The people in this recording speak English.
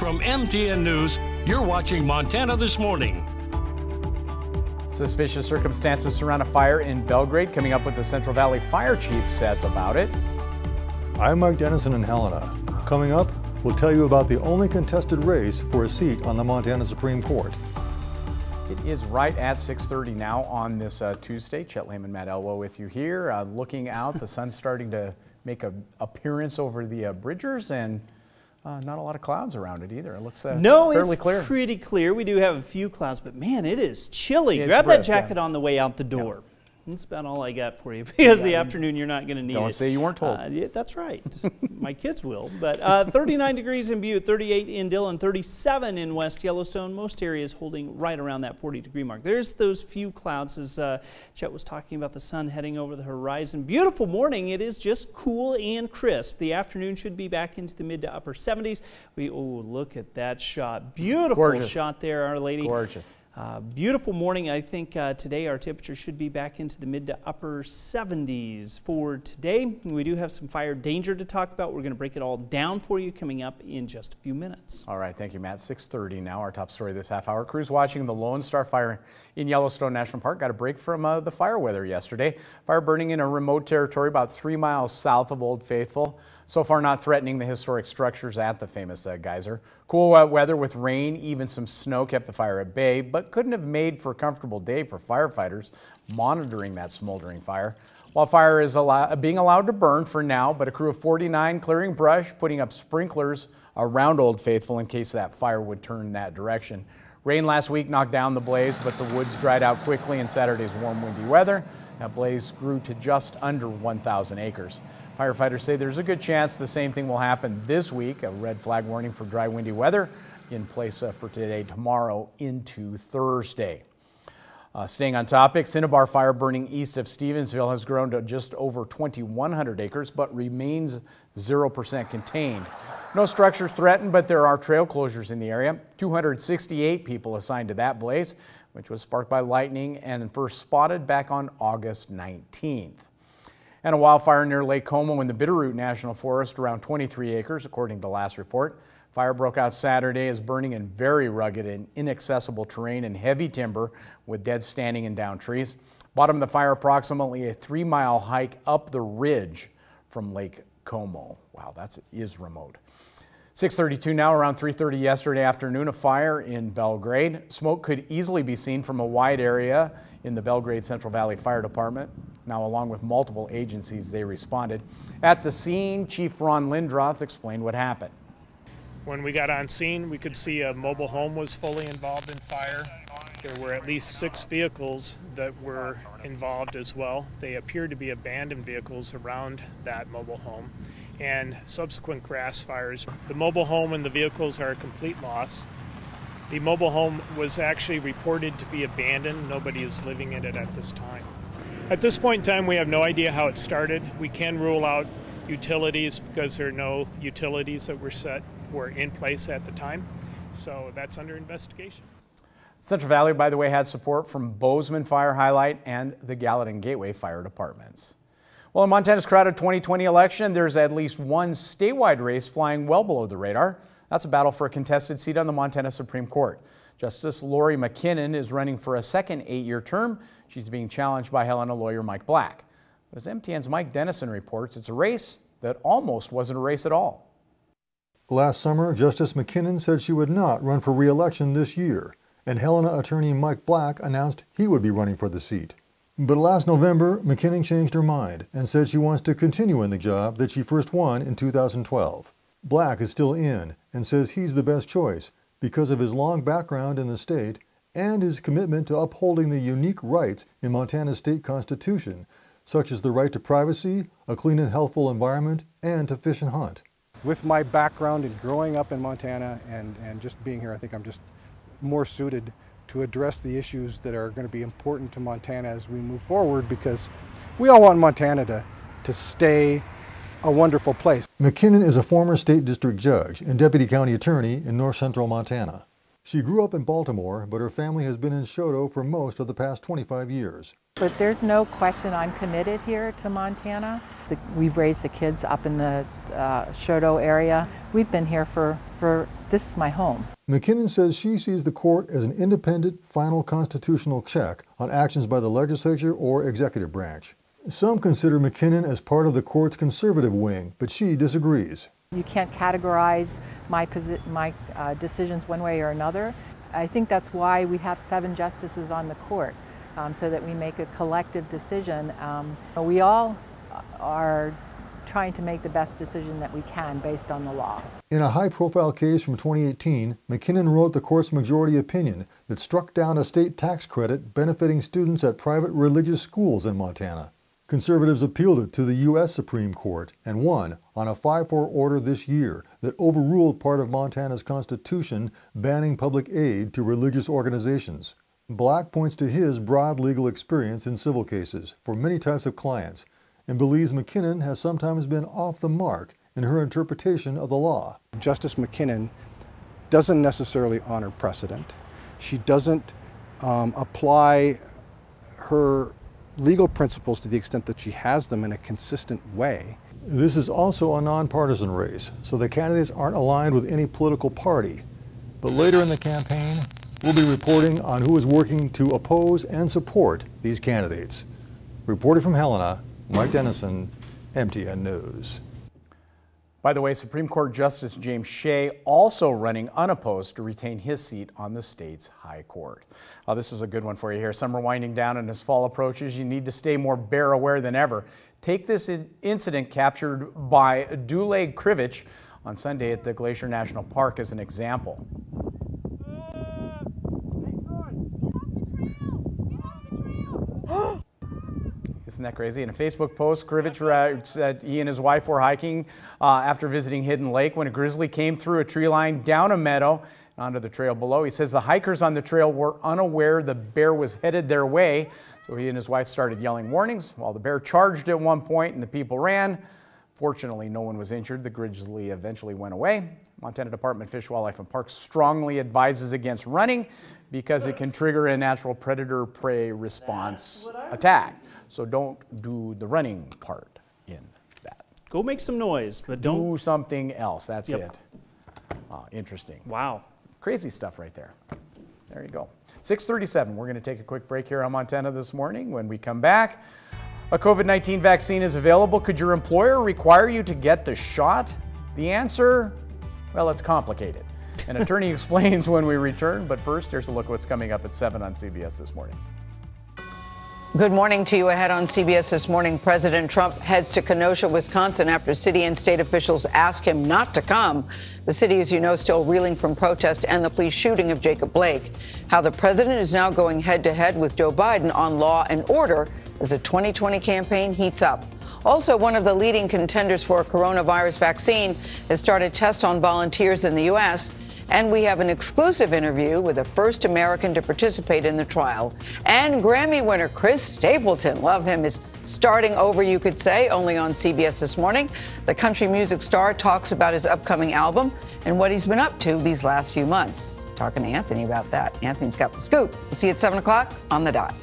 From MTN News, you're watching Montana This Morning. Suspicious circumstances surround a fire in Belgrade. Coming up, what the Central Valley Fire Chief says about it. I'm Mike Dennison in Helena. Coming up, we'll tell you about the only contested race for a seat on the Montana Supreme Court. It is right at 6:30 now on this Tuesday. Chet Lehman, Matt Elwell with you here. Looking out, the sun's starting to make an appearance over the bridgers, and not a lot of clouds around it either. It looks fairly clear. It's pretty clear. We do have a few clouds, but man, it is chilly. It's Grab brisk, that jacket on the way out the door. That's about all I got for you, because the afternoon you're not going to need it. Don't say you weren't told. Yeah, that's right. My kids will. But 39 degrees in Butte, 38 in Dillon, 37 in West Yellowstone. Most areas holding right around that 40-degree mark. There's those few clouds, as Chet was talking about the sun heading over the horizon. Beautiful morning. It is just cool and crisp. The afternoon should be back into the mid to upper 70s. Oh, look at that shot. Beautiful Gorgeous. Shot there, Our Lady. Gorgeous. Beautiful morning. I think today our temperature should be back into the mid to upper 70s for today. We do have some fire danger to talk about. We're going to break it all down for you coming up in just a few minutes. All right, thank you, Matt. 6:30 now. Our top story this half hour. Crews watching the Lone Star Fire in Yellowstone National Park got a break from the fire weather yesterday. Fire burning in a remote territory about 3 miles south of Old Faithful. So far not threatening the historic structures at the famous geyser. Cool wet weather with rain, even some snow kept the fire at bay, but couldn't have made for a comfortable day for firefighters monitoring that smoldering fire. Wildfire is being allowed to burn for now, but a crew of 49 clearing brush, putting up sprinklers around Old Faithful in case that fire would turn that direction. Rain last week knocked down the blaze, but the woods dried out quickly in Saturday's warm, windy weather. That blaze grew to just under 1,000 acres. Firefighters say there's a good chance the same thing will happen this week. A red flag warning for dry, windy weather in place for today, tomorrow into Thursday. Staying on topic, Cinnabar fire burning east of Stevensville has grown to just over 2,100 acres, but remains 0% contained. No structures threatened, but there are trail closures in the area. 268 people assigned to that blaze, which was sparked by lightning and first spotted back on August 19th. And a wildfire near Lake Como in the Bitterroot National Forest, around 23 acres, according to last report. Fire broke out Saturday, is burning in very rugged and inaccessible terrain and heavy timber with dead standing and down trees. Bottom of the fire, approximately a 3-mile hike up the ridge from Lake Como. Wow, that is remote. 6:32 now, around 3:30 yesterday afternoon, a fire in Belgrade. Smoke could easily be seen from a wide area in the Belgrade Central Valley Fire Department. Now, along with multiple agencies, they responded. At the scene, Chief Ron Lindroth explained what happened. When we got on scene, we could see a mobile home was fully involved in fire. There were at least 6 vehicles that were involved as well. They appeared to be abandoned vehicles around that mobile home, and subsequent grass fires. The mobile home and the vehicles are a complete loss. The mobile home was actually reported to be abandoned. Nobody is living in it at this time. At this point in time, we have no idea how it started. We can rule out utilities because there are no utilities that were in place at the time. So that's under investigation. Central Valley, by the way, had support from Bozeman Fire Highlight and the Gallatin Gateway Fire Departments. Well, in Montana's crowded 2020 election, there's at least one statewide race flying well below the radar. That's a battle for a contested seat on the Montana Supreme Court. Justice Lori McKinnon is running for a second 8-year term. She's being challenged by Helena lawyer Mike Black. But as MTN's Mike Dennison reports, it's a race that almost wasn't a race at all. Last summer, Justice McKinnon said she would not run for re-election this year, and Helena attorney Mike Black announced he would be running for the seat. But last November, McKinnon changed her mind and said she wants to continue in the job that she first won in 2012. Black is still in and says he's the best choice because of his long background in the state and his commitment to upholding the unique rights in Montana's state constitution, such as the right to privacy, a clean and healthful environment, and to fish and hunt. With my background in growing up in Montana and just being here, I think I'm just more suited to address the issues that are going to be important to Montana as we move forward, because we all want Montana to stay a wonderful place. McKinnon is a former state district judge and deputy county attorney in north central Montana. She grew up in Baltimore, but her family has been in Choteau for most of the past 25 years. But there's no question I'm committed here to Montana. We've raised the kids up in the Choteau area. We've been here for this is my home. McKinnon says she sees the court as an independent, final constitutional check on actions by the legislature or executive branch. Some consider McKinnon as part of the court's conservative wing, but she disagrees. You can't categorize my decisions one way or another. I think that's why we have 7 justices on the court, so that we make a collective decision. We all are trying to make the best decision that we can based on the laws. In a high-profile case from 2018, McKinnon wrote the court's majority opinion that struck down a state tax credit benefiting students at private religious schools in Montana. Conservatives appealed it to the U.S. Supreme Court and won on a 5-4 order this year that overruled part of Montana's constitution banning public aid to religious organizations. Black points to his broad legal experience in civil cases for many types of clients and believes McKinnon has sometimes been off the mark in her interpretation of the law. Justice McKinnon doesn't necessarily honor precedent. She doesn't apply her legal principles to the extent that she has them in a consistent way. This is also a nonpartisan race, so the candidates aren't aligned with any political party. But later in the campaign, we'll be reporting on who is working to oppose and support these candidates. Reporting from Helena, Mike Dennison, MTN News. By the way, Supreme Court Justice James Shea also running unopposed to retain his seat on the state's high court. This is a good one for you here. Summer winding down and as fall approaches, you need to stay more bear aware than ever. Take this incident captured by Duleg Krivich on Sunday at the Glacier National Park as an example. Isn't that crazy? In a Facebook post, Krivich said he and his wife were hiking after visiting Hidden Lake when a grizzly came through a tree line, down a meadow, and onto the trail below. He says the hikers on the trail were unaware the bear was headed their way, so he and his wife started yelling warnings while the bear charged at one point and the people ran. Fortunately, no one was injured. The grizzly eventually went away. Montana Department of Fish, Wildlife, and Parks strongly advises against running because it can trigger a natural predator-prey response attack. So don't do the running part in that. Go make some noise, but don't do something else. That's it. Interesting. Wow. Crazy stuff right there. There you go. 6:37. We're going to take a quick break here on Montana This Morning. When we come back, a COVID-19 vaccine is available. Could your employer require you to get the shot? The answer, well, it's complicated. An attorney explains when we return. But first, here's a look at what's coming up at 7 on CBS This Morning. Good morning to you. Ahead on CBS This Morning, President Trump heads to Kenosha, Wisconsin after city and state officials ask him not to come. The city, as you know, still reeling from protest and the police shooting of Jacob Blake. How the president is now going head-to-head with Joe Biden on law and order as the 2020 campaign heats up. Also, one of the leading contenders for a coronavirus vaccine has started tests on volunteers in the U.S., and we have an exclusive interview with the first American to participate in the trial. And Grammy winner Chris Stapleton, love him, is starting over, you could say, only on CBS This Morning. The country music star talks about his upcoming album and what he's been up to these last few months. Talking to Anthony about that. Anthony's got the scoop. We'll see you at 7 o'clock on the dot.